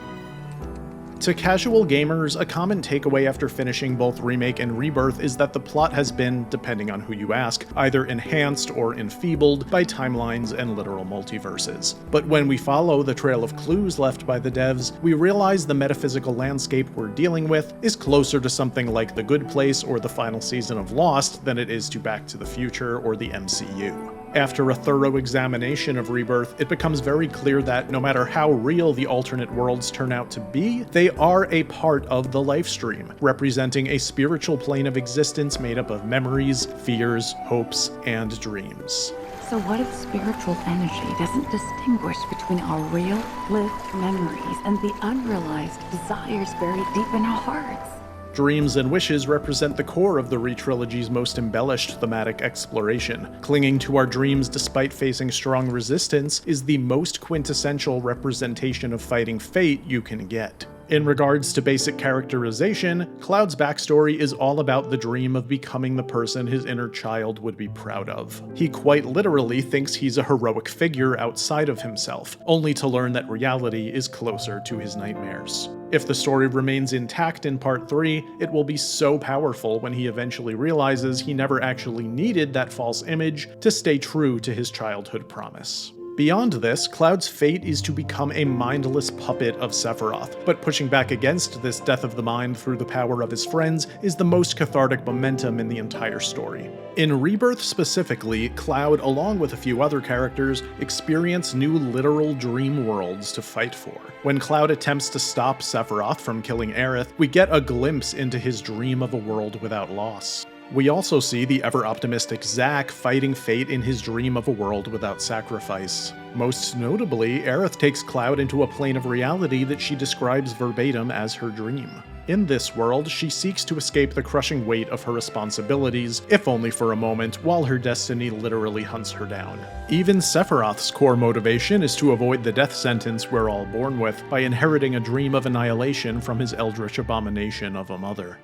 To casual gamers, a common takeaway after finishing both Remake and Rebirth is that the plot has been, depending on who you ask, either enhanced or enfeebled by timelines and literal multiverses. But when we follow the trail of clues left by the devs, we realize the metaphysical landscape we're dealing with is closer to something like The Good Place or the final season of Lost than it is to Back to the Future or the MCU. After a thorough examination of Rebirth, it becomes very clear that no matter how real the alternate worlds turn out to be, they are a part of the Lifestream, representing a spiritual plane of existence made up of memories, fears, hopes, and dreams. So what if spiritual energy doesn't distinguish between our real, lived memories and the unrealized desires buried deep in our hearts? Dreams and wishes represent the core of the re-trilogy's most embellished thematic exploration. Clinging to our dreams despite facing strong resistance is the most quintessential representation of fighting fate you can get. In regards to basic characterization, Cloud's backstory is all about the dream of becoming the person his inner child would be proud of. He quite literally thinks he's a heroic figure outside of himself, only to learn that reality is closer to his nightmares. If the story remains intact in Part 3, it will be so powerful when he eventually realizes he never actually needed that false image to stay true to his childhood promise. Beyond this, Cloud's fate is to become a mindless puppet of Sephiroth, but pushing back against this death of the mind through the power of his friends is the most cathartic momentum in the entire story. In Rebirth specifically, Cloud, along with a few other characters, experience new literal dream worlds to fight for. When Cloud attempts to stop Sephiroth from killing Aerith, we get a glimpse into his dream of a world without loss. We also see the ever-optimistic Zack fighting fate in his dream of a world without sacrifice. Most notably, Aerith takes Cloud into a plane of reality that she describes verbatim as her dream. In this world, she seeks to escape the crushing weight of her responsibilities, if only for a moment, while her destiny literally hunts her down. Even Sephiroth's core motivation is to avoid the death sentence we're all born with by inheriting a dream of annihilation from his eldritch abomination of a mother.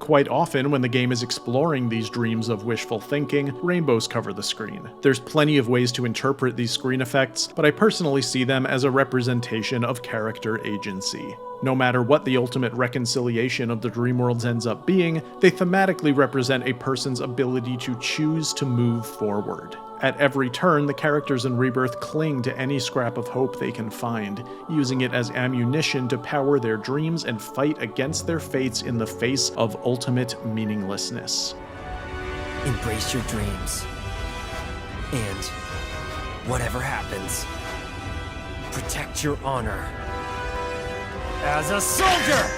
Quite often, when the game is exploring these dreams of wishful thinking, rainbows cover the screen. There's plenty of ways to interpret these screen effects, but I personally see them as a representation of character agency. No matter what the ultimate reconciliation of the dream worlds ends up being, they thematically represent a person's ability to choose to move forward. At every turn, the characters in Rebirth cling to any scrap of hope they can find, using it as ammunition to power their dreams and fight against their fates in the face of ultimate meaninglessness. Embrace your dreams. And whatever happens, protect your honor. As a soldier!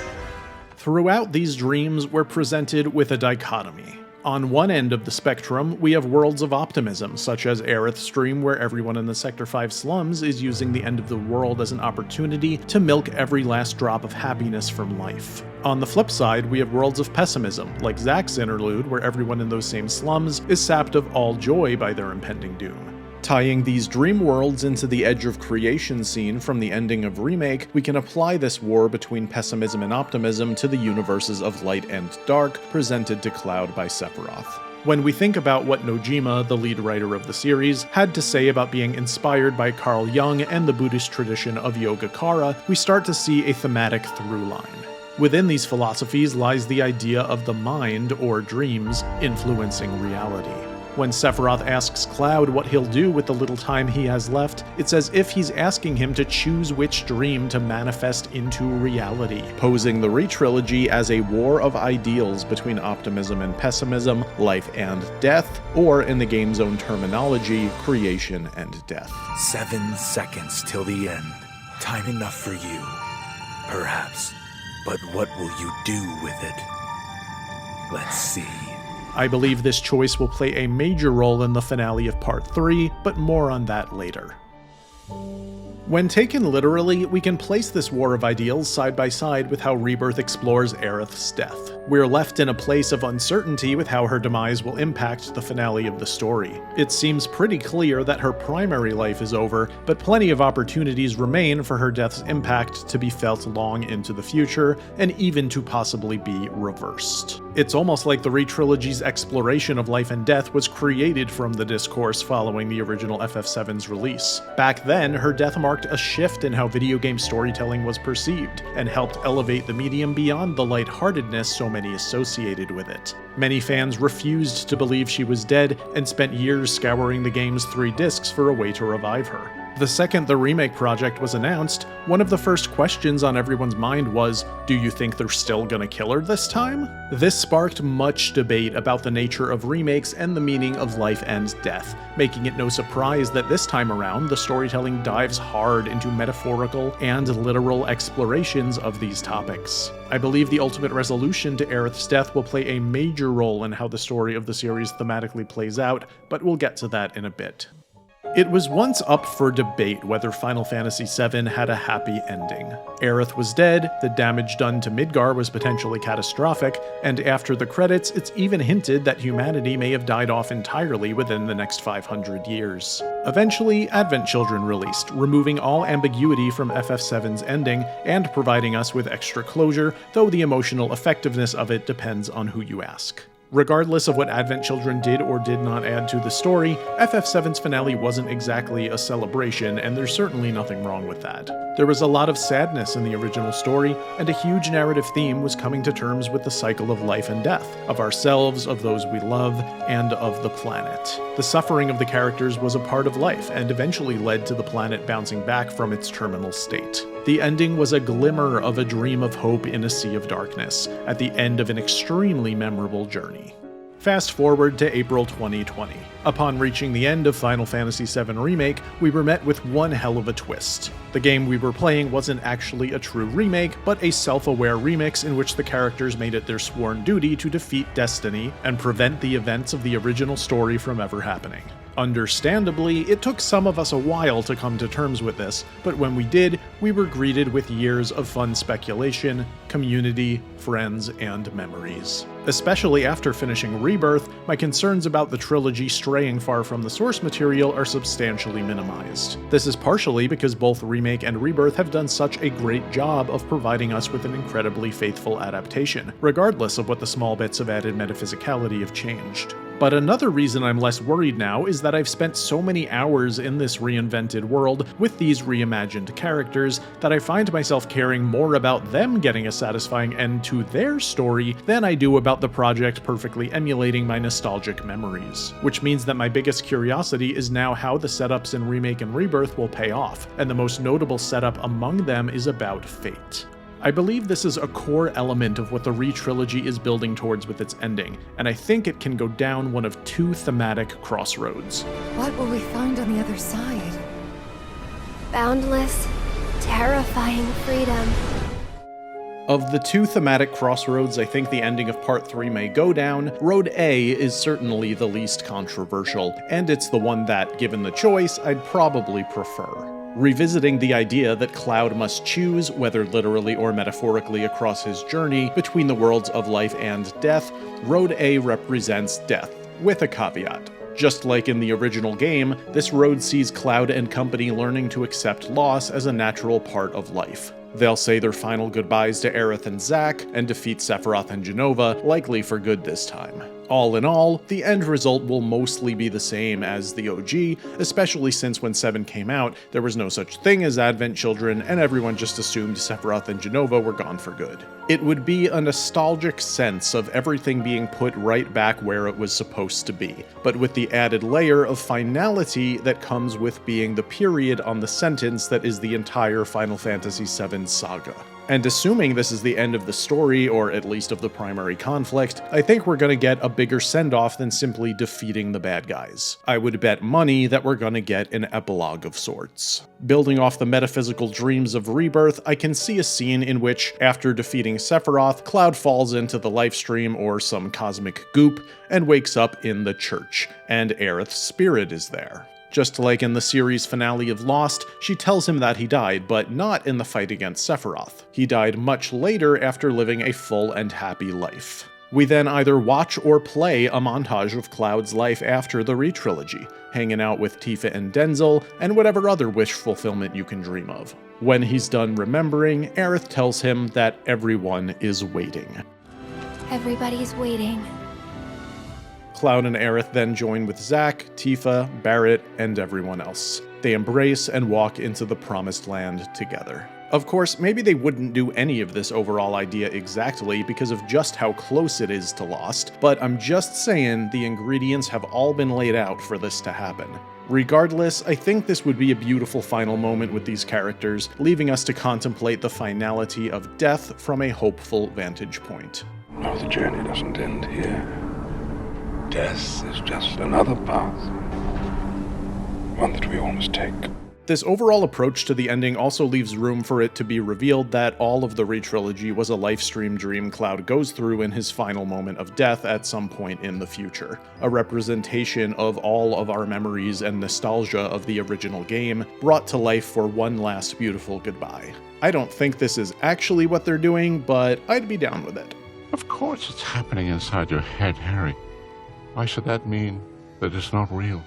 Throughout these dreams, we're presented with a dichotomy. On one end of the spectrum, we have worlds of optimism, such as Aerith's dream where everyone in the Sector 5 slums is using the end of the world as an opportunity to milk every last drop of happiness from life. On the flip side, we have worlds of pessimism, like Zack's interlude where everyone in those same slums is sapped of all joy by their impending doom. Tying these dream worlds into the Edge of Creation scene from the ending of Remake, we can apply this war between pessimism and optimism to the universes of Light and Dark presented to Cloud by Sephiroth. When we think about what Nojima, the lead writer of the series, had to say about being inspired by Carl Jung and the Buddhist tradition of Yogacara, we start to see a thematic through line. Within these philosophies lies the idea of the mind, or dreams, influencing reality. When Sephiroth asks Cloud what he'll do with the little time he has left, it's as if he's asking him to choose which dream to manifest into reality, posing the Re-trilogy as a war of ideals between optimism and pessimism, life and death, or in the game's own terminology, creation and death. 7 seconds till the end. Time enough for you. Perhaps. But what will you do with it? Let's see. I believe this choice will play a major role in the finale of Part 3, but more on that later. When taken literally, we can place this war of ideals side by side with how Rebirth explores Aerith's death. We're left in a place of uncertainty with how her demise will impact the finale of the story. It seems pretty clear that her primary life is over, but plenty of opportunities remain for her death's impact to be felt long into the future, and even to possibly be reversed. It's almost like the Re-trilogy's exploration of life and death was created from the discourse following the original FF7's release. Back then, her death marked a shift in how video game storytelling was perceived, and helped elevate the medium beyond the lightheartedness so many associated with it. Many fans refused to believe she was dead, and spent years scouring the game's 3 discs for a way to revive her. The second the Remake project was announced, one of the first questions on everyone's mind was, do you think they're still gonna kill her this time? This sparked much debate about the nature of remakes and the meaning of life and death, making it no surprise that this time around the storytelling dives hard into metaphorical and literal explorations of these topics. I believe the ultimate resolution to Aerith's death will play a major role in how the story of the series thematically plays out, but we'll get to that in a bit. It was once up for debate whether Final Fantasy VII had a happy ending. Aerith was dead, the damage done to Midgar was potentially catastrophic, and after the credits, it's even hinted that humanity may have died off entirely within the next 500 years. Eventually, Advent Children released, removing all ambiguity from FF7's ending and providing us with extra closure, though the emotional effectiveness of it depends on who you ask. Regardless of what Advent Children did or did not add to the story, FF7's finale wasn't exactly a celebration, and there's certainly nothing wrong with that. There was a lot of sadness in the original story, and a huge narrative theme was coming to terms with the cycle of life and death, of ourselves, of those we love, and of the planet. The suffering of the characters was a part of life, and eventually led to the planet bouncing back from its terminal state. The ending was a glimmer of a dream of hope in a sea of darkness, at the end of an extremely memorable journey. Fast forward to April 2020. Upon reaching the end of Final Fantasy VII Remake, we were met with one hell of a twist. The game we were playing wasn't actually a true remake, but a self-aware remix in which the characters made it their sworn duty to defeat Destiny and prevent the events of the original story from ever happening. Understandably, it took some of us a while to come to terms with this, but when we did, we were greeted with years of fun speculation, community, friends, and memories. Especially after finishing Rebirth, my concerns about the trilogy straying far from the source material are substantially minimized. This is partially because both Remake and Rebirth have done such a great job of providing us with an incredibly faithful adaptation, regardless of what the small bits of added metaphysicality have changed. But another reason I'm less worried now is that I've spent so many hours in this reinvented world with these reimagined characters that I find myself caring more about them getting a satisfying end to their story than I do about the project perfectly emulating my nostalgic memories. Which means that my biggest curiosity is now how the setups in Remake and Rebirth will pay off, and the most notable setup among them is about fate. I believe this is a core element of what the Re-Trilogy is building towards with its ending, and I think it can go down one of two thematic crossroads. What will we find on the other side? Boundless, terrifying freedom. Of the two thematic crossroads I think the ending of Part 3 may go down, Road A is certainly the least controversial, and it's the one that, given the choice, I'd probably prefer. Revisiting the idea that Cloud must choose, whether literally or metaphorically across his journey, between the worlds of life and death, Road A represents death, with a caveat. Just like in the original game, this road sees Cloud and company learning to accept loss as a natural part of life. They'll say their final goodbyes to Aerith and Zack, and defeat Sephiroth and Jenova, likely for good this time. All in all, the end result will mostly be the same as the OG, especially since when 7 came out, there was no such thing as Advent Children, and everyone just assumed Sephiroth and Jenova were gone for good. It would be a nostalgic sense of everything being put right back where it was supposed to be, but with the added layer of finality that comes with being the period on the sentence that is the entire Final Fantasy VII saga. And assuming this is the end of the story, or at least of the primary conflict, I think we're gonna get a bigger send-off than simply defeating the bad guys. I would bet money that we're gonna get an epilogue of sorts. Building off the metaphysical dreams of Rebirth, I can see a scene in which, after defeating Sephiroth, Cloud falls into the Lifestream or some cosmic goop, and wakes up in the church, and Aerith's spirit is there. Just like in the series finale of Lost, she tells him that he died, but not in the fight against Sephiroth. He died much later after living a full and happy life. We then either watch or play a montage of Cloud's life after the Re-Trilogy, hanging out with Tifa and Denzel, and whatever other wish fulfillment you can dream of. When he's done remembering, Aerith tells him that everyone is waiting. Everybody's waiting. Cloud and Aerith then join with Zack, Tifa, Barrett, and everyone else. They embrace and walk into the Promised Land together. Of course, maybe they wouldn't do any of this overall idea exactly because of just how close it is to Lost, but I'm just saying the ingredients have all been laid out for this to happen. Regardless, I think this would be a beautiful final moment with these characters, leaving us to contemplate the finality of death from a hopeful vantage point. No, the journey doesn't end here. Death is just another path. One that we all must take. This overall approach to the ending also leaves room for it to be revealed that all of the re-trilogy was a lifestream dream Cloud goes through in his final moment of death at some point in the future. A representation of all of our memories and nostalgia of the original game, brought to life for one last beautiful goodbye. I don't think this is actually what they're doing, but I'd be down with it. Of course it's happening inside your head, Harry. Why should that mean that it's not real?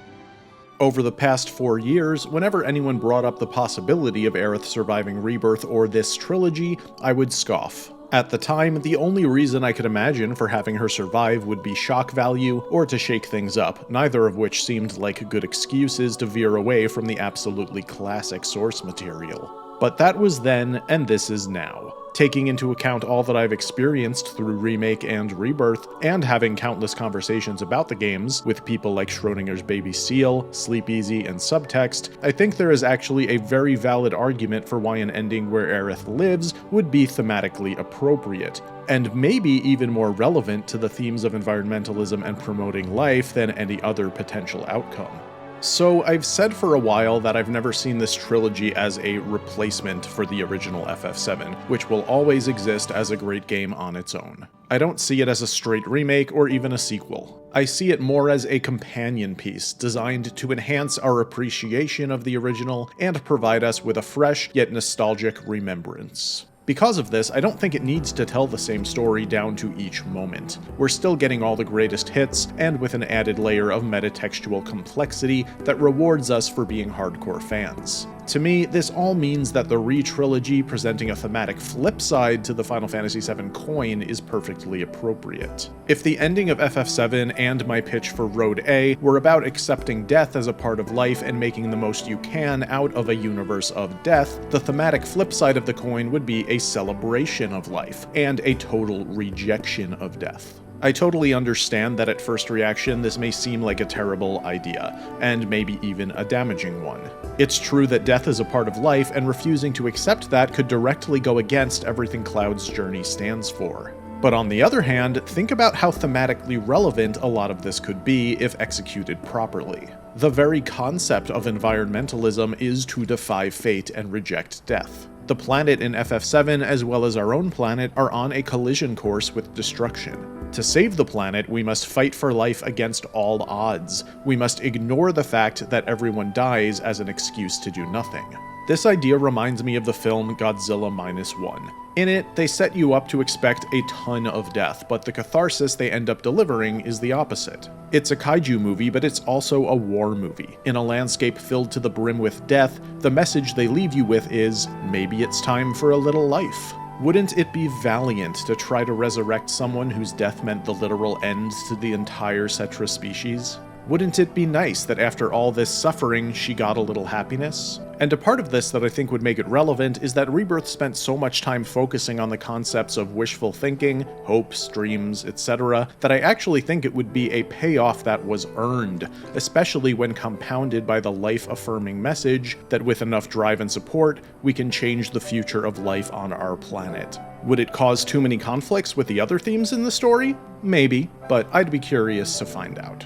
Over the past 4 years, whenever anyone brought up the possibility of Aerith surviving Rebirth or this trilogy, I would scoff. At the time, the only reason I could imagine for having her survive would be shock value or to shake things up, neither of which seemed like good excuses to veer away from the absolutely classic source material. But that was then, and this is now. Taking into account all that I've experienced through Remake and Rebirth, and having countless conversations about the games with people like Schrodinger's Baby Seal, Sleep Easy, and Subtext, I think there is actually a very valid argument for why an ending where Aerith lives would be thematically appropriate, and maybe even more relevant to the themes of environmentalism and promoting life than any other potential outcome. So I've said for a while that I've never seen this trilogy as a replacement for the original FF7, which will always exist as a great game on its own. I don't see it as a straight remake or even a sequel. I see it more as a companion piece designed to enhance our appreciation of the original and provide us with a fresh yet nostalgic remembrance. Because of this, I don't think it needs to tell the same story down to each moment. We're still getting all the greatest hits, and with an added layer of metatextual complexity that rewards us for being hardcore fans. To me, this all means that the re-trilogy presenting a thematic flip side to the Final Fantasy VII coin is perfectly appropriate. If the ending of FF7 and my pitch for Road A were about accepting death as a part of life and making the most you can out of a universe of death, the thematic flip side of the coin would be a celebration of life, and a total rejection of death. I totally understand that at first reaction this may seem like a terrible idea, and maybe even a damaging one. It's true that death is a part of life, and refusing to accept that could directly go against everything Cloud's journey stands for. But on the other hand, think about how thematically relevant a lot of this could be if executed properly. The very concept of environmentalism is to defy fate and reject death. The planet in FF7, as well as our own planet, are on a collision course with destruction. To save the planet, we must fight for life against all odds. We must ignore the fact that everyone dies as an excuse to do nothing. This idea reminds me of the film Godzilla Minus One. In it, they set you up to expect a ton of death, but the catharsis they end up delivering is the opposite. It's a kaiju movie, but it's also a war movie. In a landscape filled to the brim with death, the message they leave you with is, maybe it's time for a little life. Wouldn't it be valiant to try to resurrect someone whose death meant the literal end to the entire Cetra species? Wouldn't it be nice that after all this suffering, she got a little happiness? And a part of this that I think would make it relevant is that Rebirth spent so much time focusing on the concepts of wishful thinking, hopes, dreams, etc., that I actually think it would be a payoff that was earned, especially when compounded by the life-affirming message that with enough drive and support, we can change the future of life on our planet. Would it cause too many conflicts with the other themes in the story? Maybe, but I'd be curious to find out.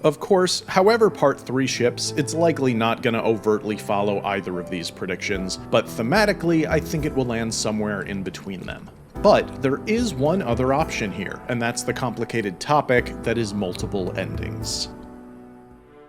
Of course, however Part 3 ships, it's likely not going to overtly follow either of these predictions, but thematically, I think it will land somewhere in between them. But there is one other option here, and that's the complicated topic that is multiple endings.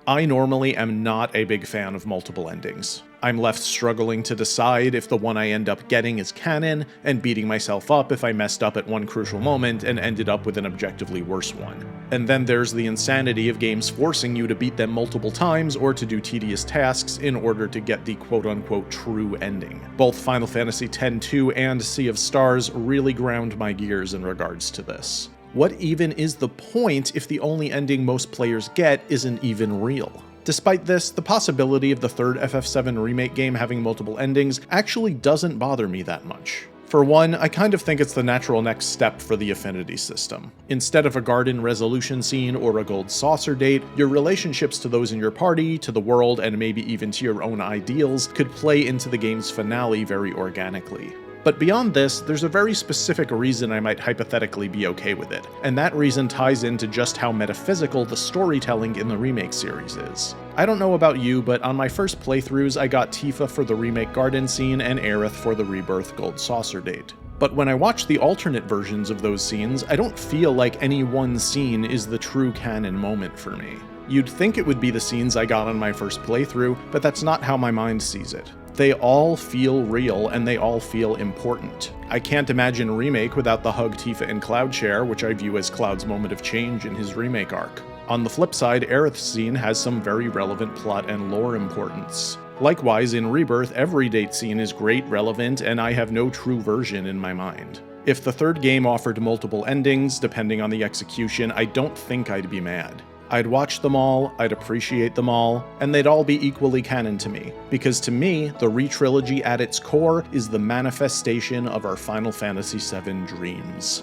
I normally am not a big fan of multiple endings. I'm left struggling to decide if the one I end up getting is canon, and beating myself up if I messed up at one crucial moment and ended up with an objectively worse one. And then there's the insanity of games forcing you to beat them multiple times or to do tedious tasks in order to get the quote-unquote true ending. Both Final Fantasy X-2 and Sea of Stars really ground my gears in regards to this. What even is the point if the only ending most players get isn't even real? Despite this, the possibility of the third FF7 remake game having multiple endings actually doesn't bother me that much. For one, I kind of think it's the natural next step for the Affinity system. Instead of a garden resolution scene or a gold saucer date, your relationships to those in your party, to the world, and maybe even to your own ideals could play into the game's finale very organically. But beyond this, there's a very specific reason I might hypothetically be okay with it, and that reason ties into just how metaphysical the storytelling in the remake series is. I don't know about you, but on my first playthroughs I got Tifa for the remake garden scene and Aerith for the Rebirth Gold Saucer date. But when I watch the alternate versions of those scenes, I don't feel like any one scene is the true canon moment for me. You'd think it would be the scenes I got on my first playthrough, but that's not how my mind sees it. They all feel real, and they all feel important. I can't imagine Remake without the hug Tifa and Cloud share, which I view as Cloud's moment of change in his Remake arc. On the flip side, Aerith's scene has some very relevant plot and lore importance. Likewise, in Rebirth, every date scene is great, relevant, and I have no true version in my mind. If the third game offered multiple endings, depending on the execution, I don't think I'd be mad. I'd watch them all, I'd appreciate them all, and they'd all be equally canon to me. Because to me, the Re-Trilogy at its core is the manifestation of our Final Fantasy VII dreams.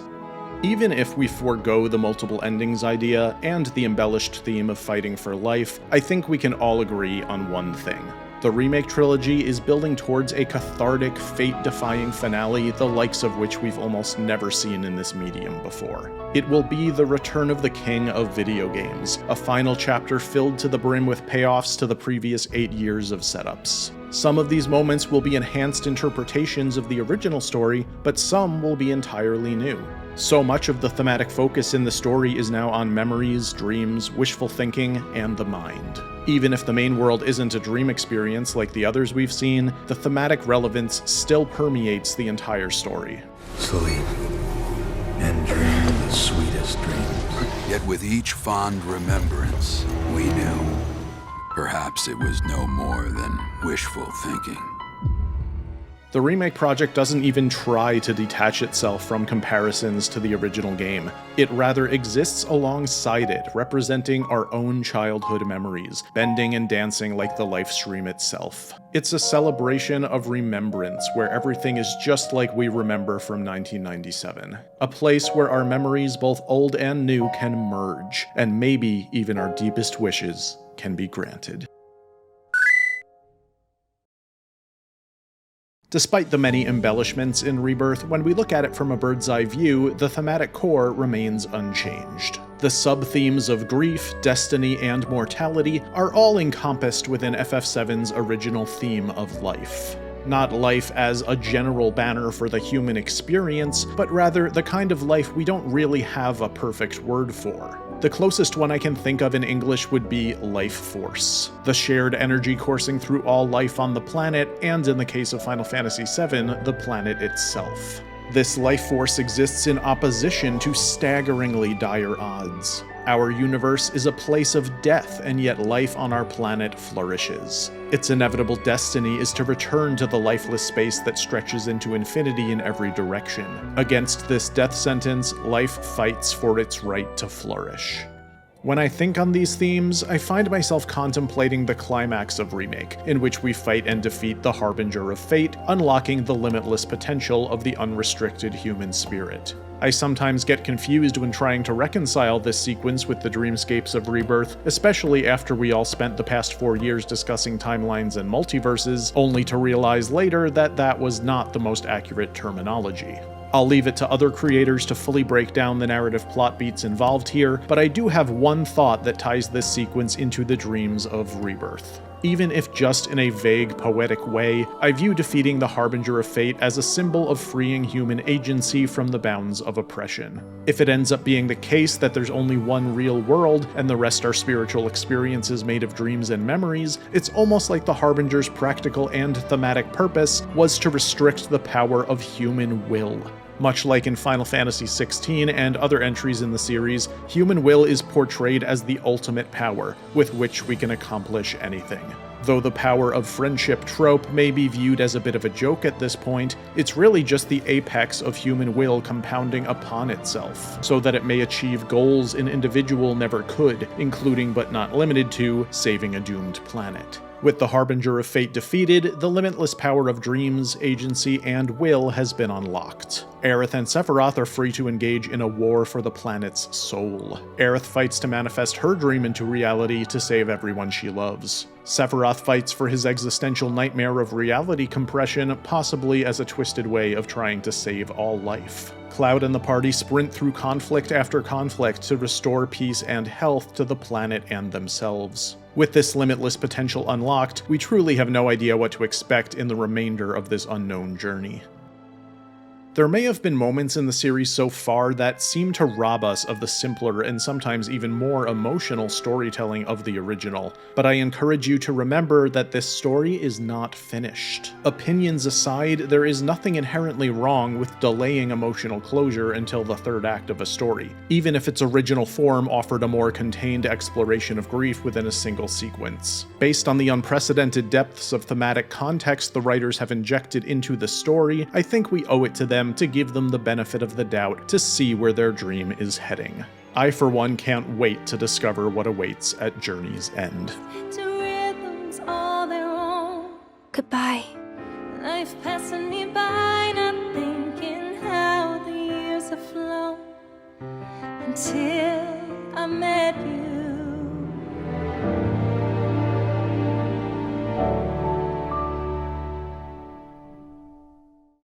Even if we forego the multiple endings idea and the embellished theme of fighting for life, I think we can all agree on one thing. The Remake Trilogy is building towards a cathartic, fate-defying finale, the likes of which we've almost never seen in this medium before. It will be the return of the king of video games, a final chapter filled to the brim with payoffs to the previous 8 years of setups. Some of these moments will be enhanced interpretations of the original story, but some will be entirely new. So much of the thematic focus in the story is now on memories, dreams, wishful thinking, and the mind. Even if the main world isn't a dream experience like the others we've seen, the thematic relevance still permeates the entire story. Sleep and dream the sweetest dreams. Yet with each fond remembrance, we knew perhaps it was no more than wishful thinking. The Remake project doesn't even try to detach itself from comparisons to the original game. It rather exists alongside it, representing our own childhood memories, bending and dancing like the live stream itself. It's a celebration of remembrance, where everything is just like we remember from 1997. A place where our memories, both old and new, can merge, and maybe even our deepest wishes can be granted. Despite the many embellishments in Rebirth, when we look at it from a bird's eye view, the thematic core remains unchanged. The sub-themes of grief, destiny, and mortality are all encompassed within FF7's original theme of life. Not life as a general banner for the human experience, but rather the kind of life we don't really have a perfect word for. The closest one I can think of in English would be life force, the shared energy coursing through all life on the planet, and in the case of Final Fantasy VII, the planet itself. This life force exists in opposition to staggeringly dire odds. Our universe is a place of death, and yet life on our planet flourishes. Its inevitable destiny is to return to the lifeless space that stretches into infinity in every direction. Against this death sentence, life fights for its right to flourish. When I think on these themes, I find myself contemplating the climax of Remake, in which we fight and defeat the Harbinger of Fate, unlocking the limitless potential of the unrestricted human spirit. I sometimes get confused when trying to reconcile this sequence with the dreamscapes of Rebirth, especially after we all spent the past 4 years discussing timelines and multiverses, only to realize later that that was not the most accurate terminology. I'll leave it to other creators to fully break down the narrative plot beats involved here, but I do have one thought that ties this sequence into the dreams of Rebirth. Even if just in a vague, poetic way, I view defeating the Harbinger of Fate as a symbol of freeing human agency from the bounds of oppression. If it ends up being the case that there's only one real world, and the rest are spiritual experiences made of dreams and memories, it's almost like the Harbinger's practical and thematic purpose was to restrict the power of human will. Much like in Final Fantasy XVI and other entries in the series, human will is portrayed as the ultimate power, with which we can accomplish anything. Though the power of friendship trope may be viewed as a bit of a joke at this point, it's really just the apex of human will compounding upon itself, so that it may achieve goals an individual never could, including but not limited to saving a doomed planet. With the Harbinger of Fate defeated, the limitless power of dreams, agency, and will has been unlocked. Aerith and Sephiroth are free to engage in a war for the planet's soul. Aerith fights to manifest her dream into reality to save everyone she loves. Sephiroth fights for his existential nightmare of reality compression, possibly as a twisted way of trying to save all life. Cloud and the party sprint through conflict after conflict to restore peace and health to the planet and themselves. With this limitless potential unlocked, we truly have no idea what to expect in the remainder of this unknown journey. There may have been moments in the series so far that seem to rob us of the simpler and sometimes even more emotional storytelling of the original, but I encourage you to remember that this story is not finished. Opinions aside, there is nothing inherently wrong with delaying emotional closure until the third act of a story, even if its original form offered a more contained exploration of grief within a single sequence. Based on the unprecedented depths of thematic context the writers have injected into the story, I think we owe it to them to give them the benefit of the doubt to see where their dream is heading. I, for one, can't wait to discover what awaits at Journey's End. Goodbye. Life passing me by, not thinking how the years have flown until I met you.